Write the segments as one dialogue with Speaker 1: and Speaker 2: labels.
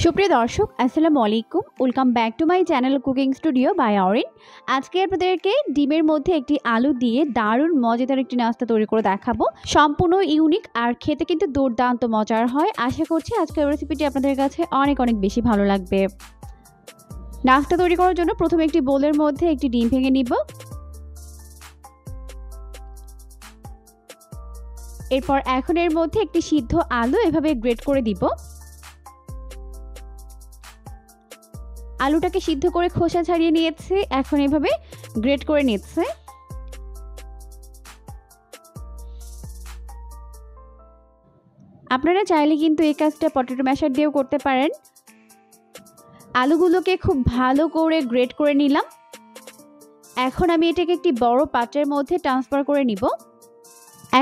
Speaker 1: সুপ্রিয় দর্শক আসসালামু আলাইকুম, welcome back to my channel cooking studio by Arin. আজকে আপনাদেরকে ডিমের মধ্যে একটি আলু দিয়ে দারুণ মজাদার একটি নাস্তা তৈরি করে দেখাবো। সম্পূর্ণ ইউনিক আর খেতে কিন্তু দুর্দান্ত মজার হয়। আশা করছি আজকের রেসিপিটি আপনাদের কাছে অনেক বেশি ভালো লাগবে। নাস্তা তৈরি করার জন্য প্রথমে একটি বোলের মধ্যে একটি ডিম ভেঙে নিব। এরপর এখন এর মধ্যে একটি সিদ্ধ আলু এভাবে গ্রেট করে দিব। আলুটাকে সিদ্ধ করে খোসা ছাড়িয়ে নিয়েছে, এখন এভাবে গ্রেট করে নিচ্ছে। আপনারা চাইলে কিন্তু এই কাজটা পটেটো ম্যাশার দিয়েও করতে পারেন। আলুগুলোকে খুব ভালো করে গ্রেট করে নিলাম। এখন আমি এটাকে একটি বড় পাত্রের মধ্যে ট্রান্সফার করে নিব।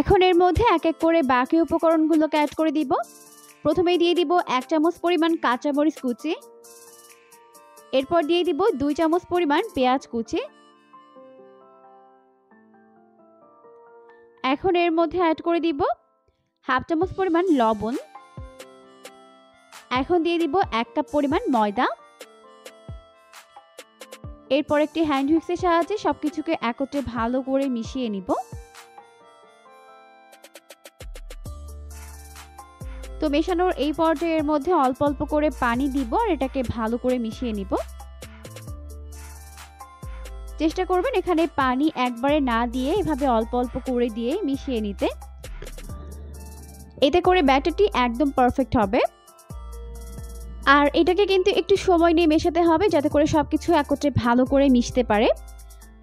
Speaker 1: এখন এর মধ্যে এক এক করে বাকি উপকরণগুলোকে অ্যাড করে দিব। প্রথমেই দিয়ে দিব 1 চামচ পরিমাণ কাঁচামরিচ কুচি। এরপর দিয়ে দিব 2 চামচ পরিমাণ পেঁয়াজ কুচি। এখন এর মধ্যে অ্যাড করে দিব 1/2 চামচ পরিমাণ লবণ। এখন দিয়ে দিব 1 কাপ পরিমাণ ময়দা। এরপর একটি হ্যান্ড হুইক্সের সাহায্যে সবকিছুকে একত্রে ভালো করে মিশিয়ে নিব। তো মেশানোর এই পর্যায়ের মধ্যে অল্প অল্প করে পানি দিব আর এটাকে ভালো করে মিশিয়ে নিব। চেষ্টা করবেন এখানে পানি একবারে না দিয়ে এভাবে অল্প অল্প করে দিয়ে মিশিয়ে নিতে। এতে করে ব্যাটারটি একদম পারফেক্ট হবে। আর এটাকে কিন্তু একটু সময় নিয়ে মেশাতে হবে যাতে করে সবকিছু একত্রে ভালো করে মিশতে পারে।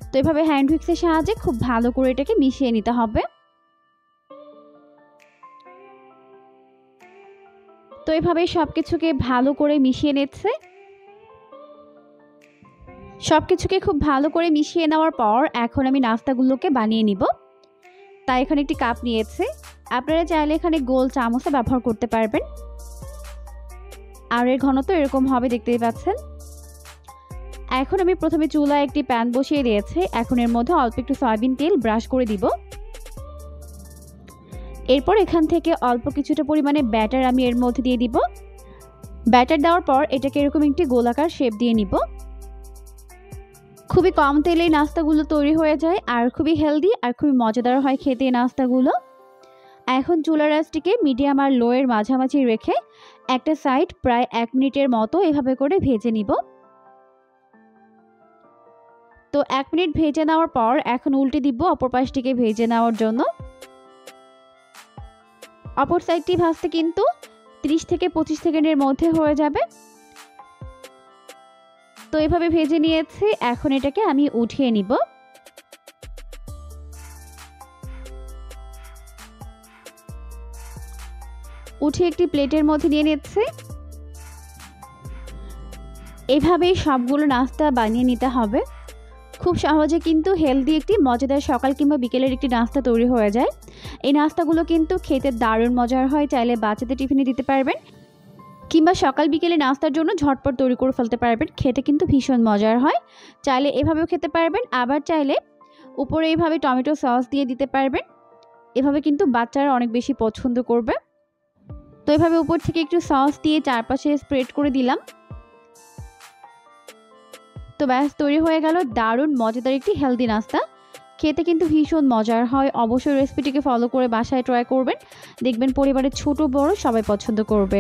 Speaker 1: তো এভাবে হ্যান্ড হুইক্সের সাহায্যে খুব ভালো করে এটাকে মিশিয়ে নিতে হবে। তো এভাবে সবকিছুকে ভালো করে মিশিয়ে নিচ্ছে। সবকিছুকে খুব ভালো করে মিশিয়ে নেওয়ার পর এখন আমি নাস্তাগুলোকে বানিয়ে নিব। তাই এখানে একটি কাপ নিয়েছে, আপনারা চাইলে এখানে গোল চামচে ব্যবহার করতে পারবেন। আর এর ঘনত্ব এরকম হবে, দেখতেই পাচ্ছেন। এখন আমি প্রথমে চুলায় একটি প্যান বসিয়ে দিয়েছি। এখন এর মধ্যে অল্প একটু সয়াবিন তেল ব্রাশ করে দিব। এরপর এখান থেকে অল্প কিছুটা পরিমাণে ব্যাটার আমি এর মধ্যে দিয়ে দিব। ব্যাটার দেওয়ার পর এটাকে এরকম একটি গোলাকার শেপ দিয়ে নিব। খুবই কম তেলেই নাস্তাগুলো তৈরি হয়ে যায় আর খুবই হেলদি আর খুবই মজাদার হয় খেতে এই নাস্তাগুলো। এখন চুলার আঁচটিকে মিডিয়াম আর লো এর মাঝামাঝি রেখে একটা সাইড প্রায় 1 মিনিটের মতো এভাবে করে ভেজে নিব। তো 1 মিনিট ভেজে নেওয়ার পর এখন উল্টে দিব অপর পাশটিকে ভেজে নেওয়ার জন্য। অপর সাইডটি ভাজতে কিন্তু 30 থেকে 25 সেকেন্ডের মধ্যে হয়ে যাবে। তো এভাবে ভেজে নিয়েছি, এখন এটাকে আমি উঠিয়ে নিব। উঠিয়ে একটি প্লেটের মধ্যে নিয়ে নিচ্ছি। এভাবেই সবগুলো নাস্তা বানিয়ে নিতে হবে। খুব সহজে কিন্তু হেলদি একটি মজাদার সকাল কিংবা বিকেলের একটি নাস্তা তৈরি হয়ে যায়। এই নাস্তাগুলো কিন্তু খেতে দারুণ মজার হয়। চাইলে বাচ্চাদের টিফিনে দিতে পারবেন কিংবা সকাল বিকেলে নাস্তার জন্য ঝটপট তৈরি করে ফেলতে পারবেন। খেতে কিন্তু ভীষণ মজার হয়। চাইলে এভাবেও খেতে পারবেন, আবার চাইলে উপরে এইভাবে টমেটো সস দিয়ে দিতে পারবেন। এভাবে কিন্তু বাচ্চারা অনেক বেশি পছন্দ করবে। তো এভাবে উপর থেকে একটু সস দিয়ে চারপাশে স্প্রেড করে দিলাম। তো ব্যাস তৈরি হয়ে গেল দারুণ মজাদার একটি হেলদি নাস্তা। খেতে কিন্তু ভীষণ মজার হয়। অবশ্যই রেসিপিটিকে ফলো করে বাসায় ট্রাই করবেন, দেখবেন পরিবারের ছোট বড় সবাই পছন্দ করবে।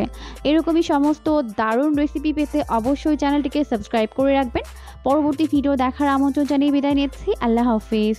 Speaker 1: এরকমই সমস্ত দারুণ রেসিপি পেতে অবশ্যই চ্যানেলটিকে সাবস্ক্রাইব করে রাখবেন। পরবর্তী ভিডিও দেখার আমন্ত্রণ জানিয়ে বিদায় নিচ্ছি। আল্লাহ হাফেজ।